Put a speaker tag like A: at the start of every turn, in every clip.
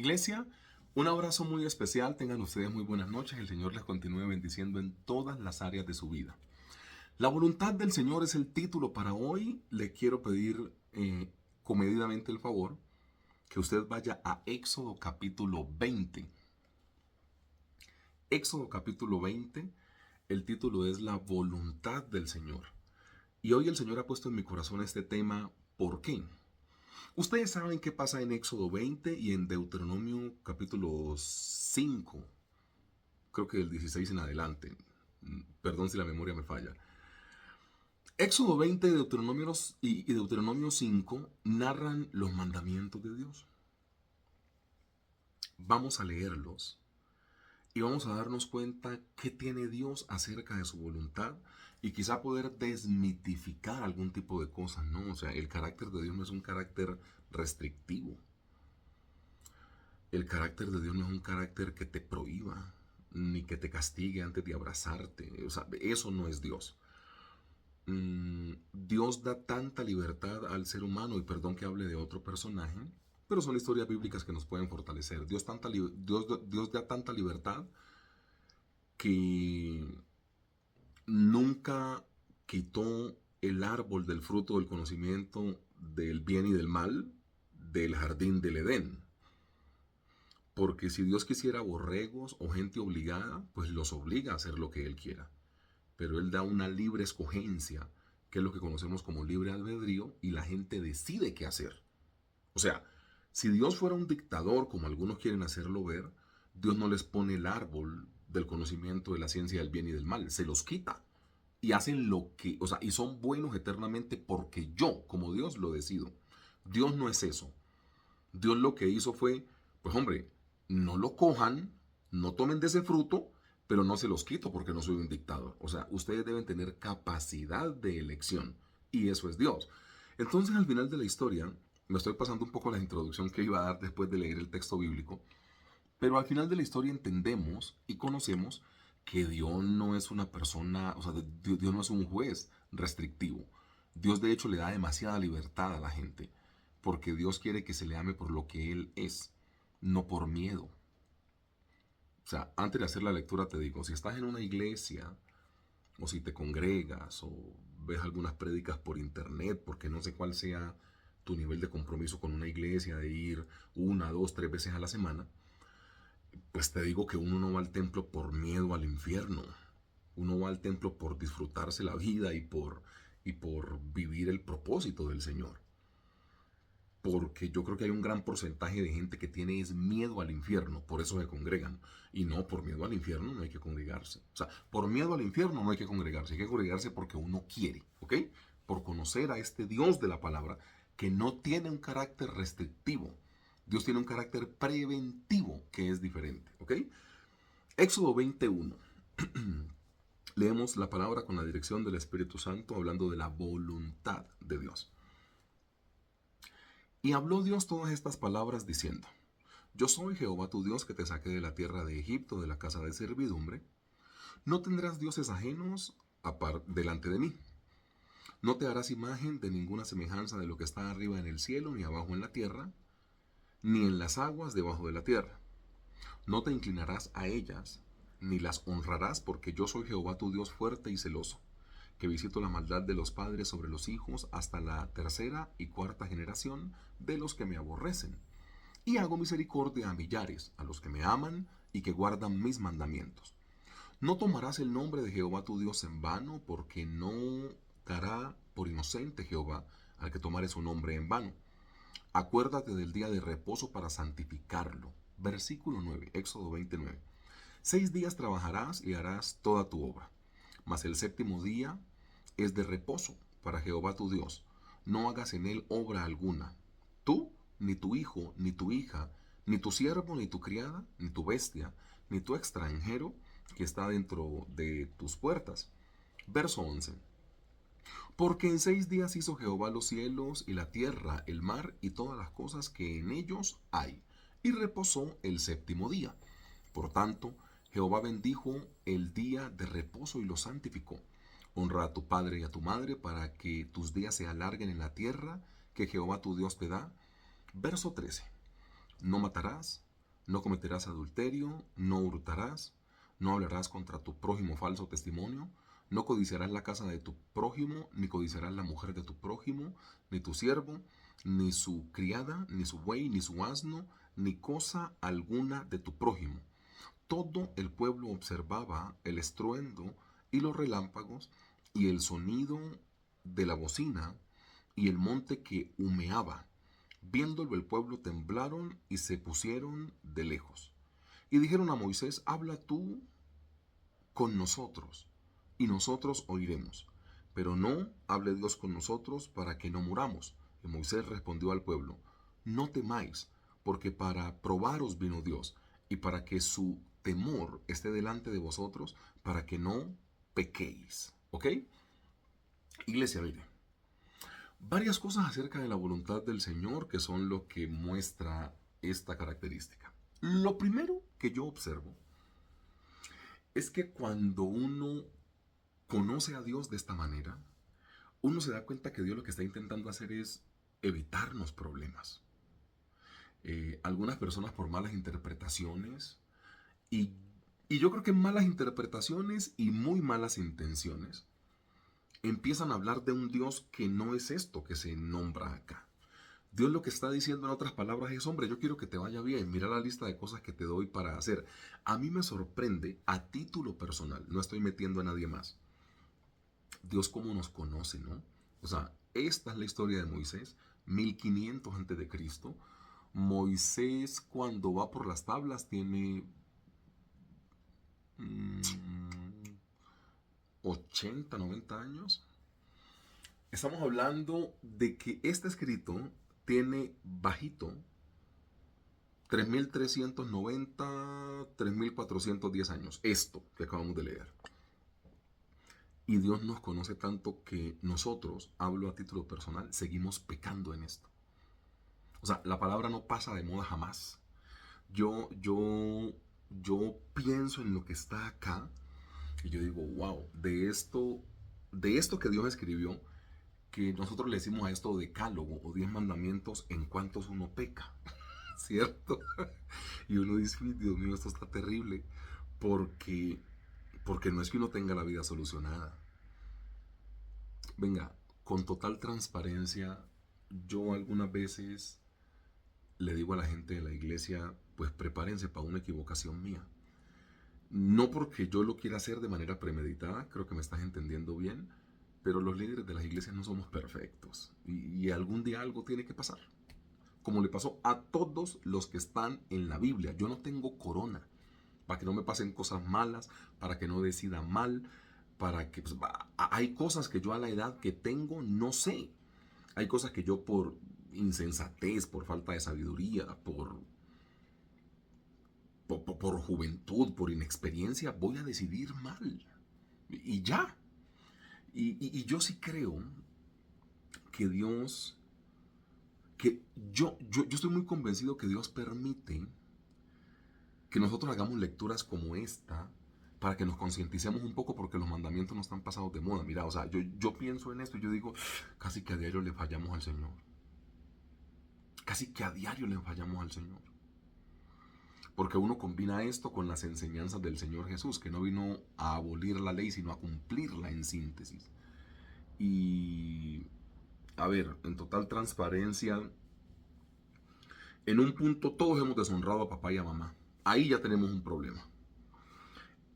A: Iglesia, un abrazo muy especial. Tengan ustedes muy buenas noches. El Señor les continúe bendiciendo en todas las áreas de su vida. La voluntad del Señor es el título para hoy. Le quiero pedir comedidamente el favor que usted vaya a Éxodo capítulo 20. Éxodo capítulo 20, el título es La voluntad del Señor. Y hoy el Señor ha puesto en mi corazón este tema, ¿por qué? Ustedes saben qué pasa en Éxodo 20 y en Deuteronomio capítulo 5, creo que del 16 en adelante. Perdón si la memoria me falla. Éxodo 20 y Deuteronomio 5 narran los mandamientos de Dios. Vamos a leerlos y vamos a darnos cuenta qué tiene Dios acerca de su voluntad y quizá poder desmitificar algún tipo de cosas, ¿no? O sea, el carácter de Dios no es un carácter restrictivo. El carácter de Dios no es un carácter que te prohíba, ni que te castigue antes de abrazarte. O sea, eso no es Dios. Dios da tanta libertad al ser humano, y perdón que hable de otro personaje, pero son historias bíblicas que nos pueden fortalecer. Dios da tanta libertad que nunca quitó el árbol del fruto del conocimiento del bien y del mal del jardín del Edén. Porque si Dios quisiera borregos o gente obligada, pues los obliga a hacer lo que Él quiera. Pero Él da una libre escogencia, que es lo que conocemos como libre albedrío, y la gente decide qué hacer. O sea, si Dios fuera un dictador, como algunos quieren hacerlo ver, Dios no les pone el árbol del conocimiento de la ciencia del bien y del mal, se los quita. Y hacen lo que, o sea, y son buenos eternamente porque yo, como Dios, lo decido. Dios no es eso. Dios lo que hizo fue, pues hombre, no lo cojan, no tomen de ese fruto, pero no se los quito porque no soy un dictador. O sea, ustedes deben tener capacidad de elección y eso es Dios. Entonces, al final de la historia, me estoy pasando un poco la introducción que iba a dar después de leer el texto bíblico, pero al final de la historia entendemos y conocemos que Dios no es una persona, o sea, Dios no es un juez restrictivo. Dios de hecho le da demasiada libertad a la gente, porque Dios quiere que se le ame por lo que Él es, no por miedo. O sea, antes de hacer la lectura te digo, si estás en una iglesia, o si te congregas, o ves algunas prédicas por internet, porque no sé cuál sea tu nivel de compromiso con una iglesia, de ir una, dos, tres veces a la semana, pues te digo que uno no va al templo por miedo al infierno. Uno va al templo por disfrutarse la vida y por vivir el propósito del Señor. Porque yo creo que hay un gran porcentaje de gente que tiene es miedo al infierno, por eso se congregan. Y no, por miedo al infierno no hay que congregarse. O sea, por miedo al infierno no hay que congregarse porque uno quiere, ¿ok? Por conocer a este Dios de la palabra que no tiene un carácter restrictivo. Dios tiene un carácter preventivo que es diferente, ¿ok? Éxodo 21. Leemos la palabra con la dirección del Espíritu Santo hablando de la voluntad de Dios. Y habló Dios todas estas palabras diciendo, yo soy Jehová tu Dios que te saqué de la tierra de Egipto, de la casa de servidumbre. No tendrás dioses ajenos delante de mí. No te harás imagen de ninguna semejanza de lo que está arriba en el cielo, ni abajo en la tierra, ni en las aguas debajo de la tierra. No te inclinarás a ellas, ni las honrarás, porque yo soy Jehová tu Dios fuerte y celoso, que visito la maldad de los padres sobre los hijos hasta la tercera y cuarta generación de los que me aborrecen. Y hago misericordia a millares, a los que me aman y que guardan mis mandamientos. No tomarás el nombre de Jehová tu Dios en vano, porque no dará por inocente Jehová al que tomare su nombre en vano. Acuérdate del día de reposo para santificarlo. Versículo 9, Éxodo 29. 6 días trabajarás y harás toda tu obra, mas el séptimo día es de reposo para Jehová tu Dios. No hagas en él obra alguna. Tú, ni tu hijo, ni tu hija, ni tu siervo, ni tu criada, ni tu bestia, ni tu extranjero que está dentro de tus puertas. Verso 11. Porque en 6 días hizo Jehová los cielos y la tierra, el mar y todas las cosas que en ellos hay, y reposó el séptimo día. Por tanto, Jehová bendijo el día de reposo y lo santificó. Honra a tu padre y a tu madre para que tus días se alarguen en la tierra que Jehová tu Dios te da. Verso 13. No matarás, no cometerás adulterio, no hurtarás, no hablarás contra tu prójimo falso testimonio, no codiciarás la casa de tu prójimo, ni codiciarás la mujer de tu prójimo, ni tu siervo, ni su criada, ni su buey, ni su asno, ni cosa alguna de tu prójimo. Todo el pueblo observaba el estruendo y los relámpagos y el sonido de la bocina y el monte que humeaba. Viéndolo el pueblo temblaron y se pusieron de lejos. Y dijeron a Moisés, habla tú con nosotros, y nosotros oiremos. Pero no hable Dios con nosotros para que no muramos. Y Moisés respondió al pueblo, no temáis, porque para probaros vino Dios, y para que su temor esté delante de vosotros, para que no pequéis. ¿Ok? Iglesia, mire, varias cosas acerca de la voluntad del Señor que son lo que muestra esta característica. Lo primero que yo observo es que cuando uno conoce a Dios de esta manera, uno se da cuenta que Dios lo que está intentando hacer es evitarnos problemas. Algunas personas por malas interpretaciones y, y yo creo que malas interpretaciones y muy malas intenciones empiezan a hablar de un Dios que no es esto que se nombra acá. Dios lo que está diciendo en otras palabras es, hombre, yo quiero que te vaya bien, mira la lista de cosas que te doy para hacer. A mí me sorprende a título personal, no estoy metiendo a nadie más, Dios cómo nos conoce, ¿no? O sea, esta es la historia de Moisés, 1500 antes de Cristo. Moisés cuando va por las tablas tiene 80, 90 años. Estamos hablando de que este escrito tiene bajito 3390, 3410 años. Esto que acabamos de leer. Y Dios nos conoce tanto que nosotros, hablo a título personal, seguimos pecando en esto. O sea, la palabra no pasa de moda jamás. Yo pienso en lo que está acá y yo digo, wow, de esto que Dios escribió, que nosotros le decimos a esto decálogo o 10 mandamientos, en cuantos uno peca, ¿cierto? Y uno dice, Dios mío, esto está terrible, porque, porque no es que uno tenga la vida solucionada. Venga, con total transparencia, yo algunas veces le digo a la gente de la iglesia, pues prepárense para una equivocación mía. No porque yo lo quiera hacer de manera premeditada, creo que me estás entendiendo bien, pero los líderes de las iglesias no somos perfectos y algún día algo tiene que pasar. Como le pasó a todos los que están en la Biblia. Yo no tengo corona para que no me pasen cosas malas, para que no decida mal, para que... Pues, hay cosas que yo a la edad que tengo no sé. Hay cosas que yo por insensatez, por falta de sabiduría, por juventud, por inexperiencia, voy a decidir mal. Y ya. Y yo sí creo que Dios, que yo estoy muy convencido que Dios permite que nosotros hagamos lecturas como esta para que nos concienticemos un poco porque los mandamientos no están pasados de moda. Mira, o sea, yo pienso en esto y yo digo, casi que a diario le fallamos al Señor. Casi que a diario le fallamos al Señor. Porque uno combina esto con las enseñanzas del Señor Jesús, que no vino a abolir la ley, sino a cumplirla en síntesis. Y, a ver, en total transparencia, en un punto todos hemos deshonrado a papá y a mamá. Ahí ya tenemos un problema.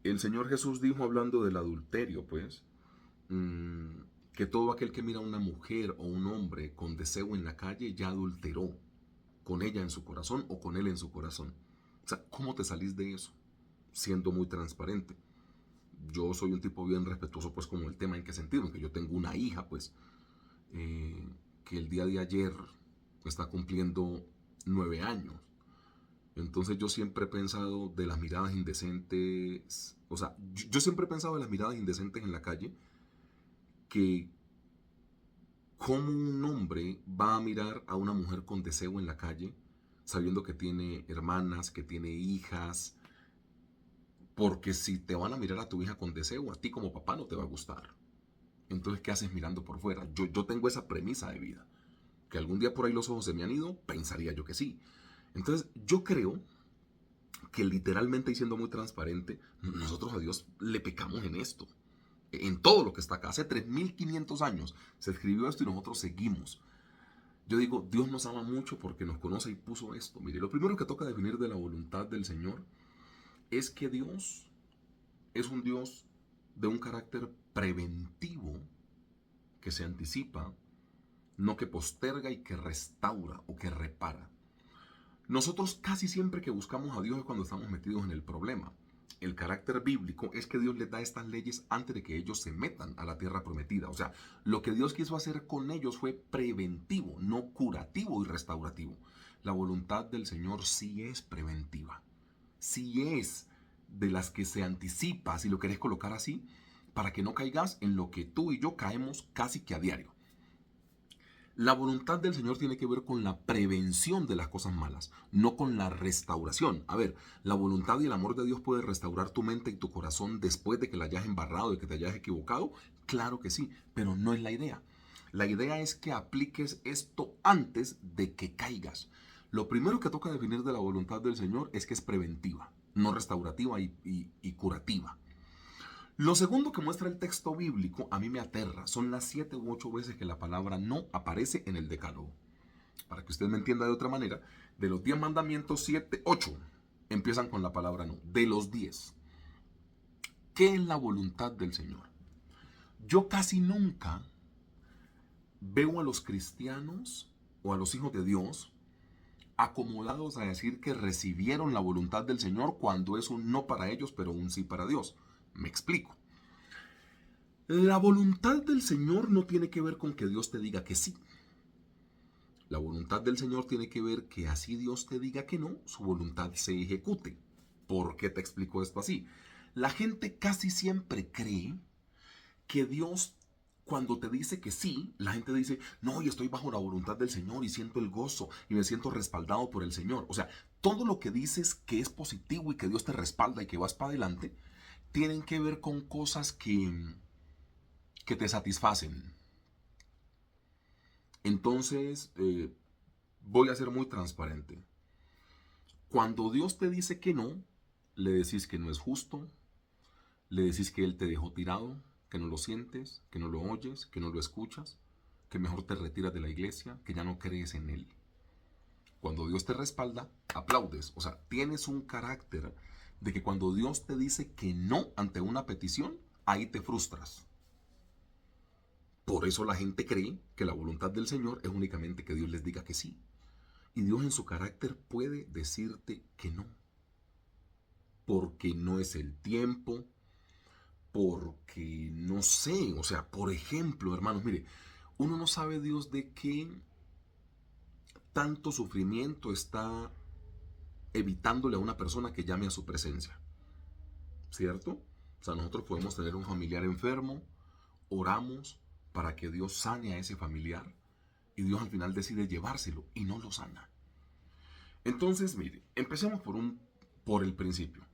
A: El Señor Jesús dijo, hablando del adulterio, pues, que todo aquel que mira a una mujer o un hombre con deseo en la calle ya adulteró con ella en su corazón o con él en su corazón. O sea, ¿cómo te salís de eso? Siendo muy transparente. Yo soy un tipo bien respetuoso, pues, como el tema en qué sentido, en que yo tengo una hija, pues, que el día de ayer está cumpliendo 9 años. Entonces yo siempre he pensado de las miradas indecentes, o sea, yo siempre he pensado de las miradas indecentes en la calle, que cómo un hombre va a mirar a una mujer con deseo en la calle, sabiendo que tiene hermanas, que tiene hijas, porque si te van a mirar a tu hija con deseo, a ti como papá no te va a gustar. Entonces, ¿qué haces mirando por fuera? Yo tengo esa premisa de vida. Que algún día por ahí los ojos se me han ido, pensaría yo que sí. Entonces, yo creo que literalmente, y siendo muy transparente, nosotros a Dios le pecamos en esto, en todo lo que está acá. Hace 3500 años se escribió esto y nosotros seguimos. Yo digo, Dios nos ama mucho porque nos conoce y puso esto. Mire, lo primero que toca definir de la voluntad del Señor es que Dios es un Dios de un carácter preventivo, que se anticipa, no que posterga y que restaura o que repara. Nosotros casi siempre que buscamos a Dios es cuando estamos metidos en el problema. El carácter bíblico es que Dios les da estas leyes antes de que ellos se metan a la tierra prometida. O sea, lo que Dios quiso hacer con ellos fue preventivo, no curativo y restaurativo. La voluntad del Señor sí es preventiva. Sí es de las que se anticipa, si lo querés colocar así, para que no caigas en lo que tú y yo caemos casi que a diario. La voluntad del Señor tiene que ver con la prevención de las cosas malas, no con la restauración. A ver, la voluntad y el amor de Dios puede restaurar tu mente y tu corazón después de que la hayas embarrado, de que te hayas equivocado. Claro que sí, pero no es la idea. La idea es que apliques esto antes de que caigas. Lo primero que toca definir de la voluntad del Señor es que es preventiva, no restaurativa y curativa. Lo segundo que muestra el texto bíblico a mí me aterra. Son las 7 u 8 veces que la palabra no aparece en el decálogo. Para que usted me entienda de otra manera, de los 10 mandamientos, 7, 8 empiezan con la palabra no. De los 10. ¿Qué es la voluntad del Señor? Yo casi nunca veo a los cristianos o a los hijos de Dios acomodados a decir que recibieron la voluntad del Señor cuando es un no para ellos, pero un sí para Dios. Me explico. La voluntad del Señor no tiene que ver con que Dios te diga que sí. La voluntad del Señor tiene que ver que así Dios te diga que no, su voluntad se ejecute. ¿Por qué te explico esto así? La gente casi siempre cree que Dios, cuando te dice que sí, la gente dice, no, yo estoy bajo la voluntad del Señor y siento el gozo y me siento respaldado por el Señor. O sea, todo lo que dices que es positivo y que Dios te respalda y que vas para adelante, tienen que ver con cosas que te satisfacen. Entonces, voy a ser muy transparente. Cuando Dios te dice que no, le decís que no es justo, le decís que Él te dejó tirado, que no lo sientes, que no lo oyes, que no lo escuchas, que mejor te retiras de la iglesia, que ya no crees en Él. Cuando Dios te respalda, aplaudes. O sea, tienes un carácter de que cuando Dios te dice que no ante una petición, ahí te frustras. Por eso la gente cree que la voluntad del Señor es únicamente que Dios les diga que sí. Y Dios en su carácter puede decirte que no. Porque no es el tiempo, porque no sé, o sea, por ejemplo, hermanos, mire, uno no sabe Dios de qué tanto sufrimiento está evitándole a una persona que llame a su presencia, ¿cierto? O sea, nosotros podemos tener un familiar enfermo, oramos para que Dios sane a ese familiar y Dios al final decide llevárselo y no lo sana. Entonces, mire, empecemos por el principio.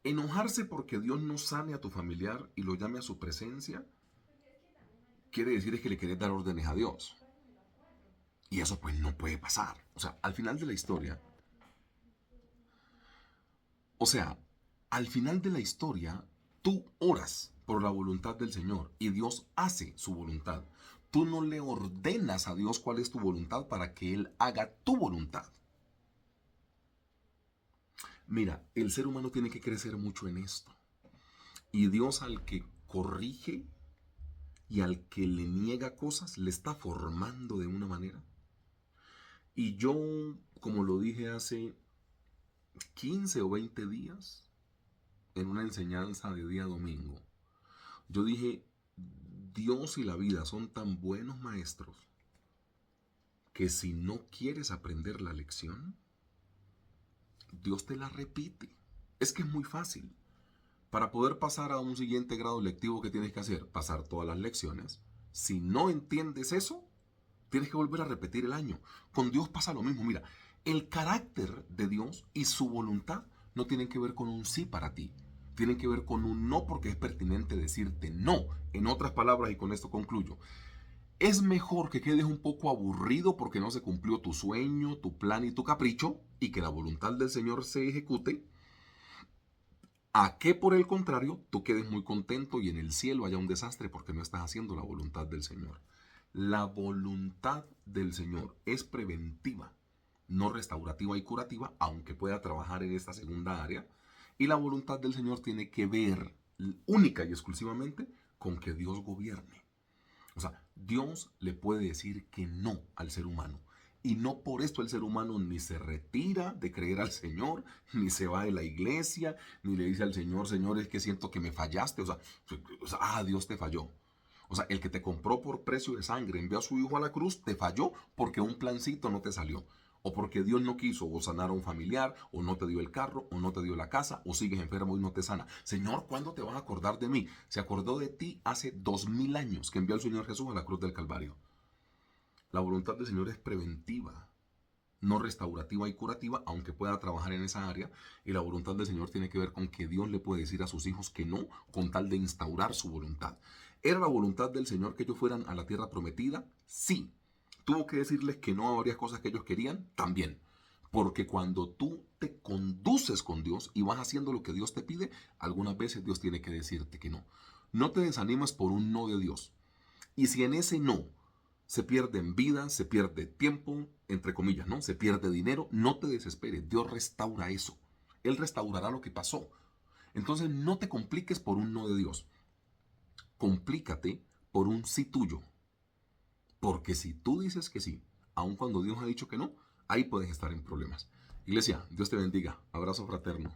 A: Enojarse porque Dios no sane a tu familiar y lo llame a su presencia, quiere decir es que le querés dar órdenes a Dios. Y eso pues no puede pasar. O sea, al final de la historia, tú oras por la voluntad del Señor y Dios hace su voluntad. Tú no le ordenas a Dios cuál es tu voluntad para que Él haga tu voluntad. Mira, el ser humano tiene que crecer mucho en esto. Y Dios al que corrige y al que le niega cosas, le está formando de una manera. Y yo, como lo dije hace 15 o 20 días, en una enseñanza de día domingo, yo dije, Dios y la vida son tan buenos maestros que si no quieres aprender la lección, Dios te la repite. Es que es muy fácil. Para poder pasar a un siguiente grado lectivo, ¿qué tienes que hacer? Pasar todas las lecciones. Si no entiendes eso, tienes que volver a repetir el año. Con Dios pasa lo mismo. Mira, el carácter de Dios y su voluntad no tienen que ver con un sí para ti. Tienen que ver con un no porque es pertinente decirte no. En otras palabras, y con esto concluyo, es mejor que quedes un poco aburrido porque no se cumplió tu sueño, tu plan y tu capricho y que la voluntad del Señor se ejecute, A que por el contrario, tú quedes muy contento y en el cielo haya un desastre porque no estás haciendo la voluntad del Señor. La voluntad del Señor es preventiva, no restaurativa y curativa, aunque pueda trabajar en esta segunda área. Y la voluntad del Señor tiene que ver única y exclusivamente con que Dios gobierne. O sea, Dios le puede decir que no al ser humano. Y no por esto el ser humano ni se retira de creer al Señor, ni se va de la iglesia, ni le dice al Señor, Señor, es que siento que me fallaste. Dios te falló. O sea, el que te compró por precio de sangre, envió a su hijo a la cruz, te falló porque un plancito no te salió. O porque Dios no quiso o sanar a un familiar, o no te dio el carro, o no te dio la casa, o sigues enfermo y no te sana. Señor, ¿cuándo te vas a acordar de mí? Se acordó de ti hace 2000 años que envió al Señor Jesús a la cruz del Calvario. La voluntad del Señor es preventiva, no restaurativa y curativa, aunque pueda trabajar en esa área. Y la voluntad del Señor tiene que ver con que Dios le puede decir a sus hijos que no, con tal de instaurar su voluntad. ¿Era la voluntad del Señor que ellos fueran a la tierra prometida? Sí. ¿Tuvo que decirles que no a varias cosas que ellos querían? También. Porque cuando tú te conduces con Dios y vas haciendo lo que Dios te pide, algunas veces Dios tiene que decirte que no. No te desanimes por un no de Dios. Y si en ese no se pierden vidas, se pierde tiempo, entre comillas, ¿no? Se pierde dinero, no te desesperes. Dios restaura eso. Él restaurará lo que pasó. Entonces no te compliques por un no de Dios. Complícate por un sí tuyo. Porque si tú dices que sí, aun cuando Dios ha dicho que no, ahí puedes estar en problemas. Iglesia, Dios te bendiga. Abrazo fraterno.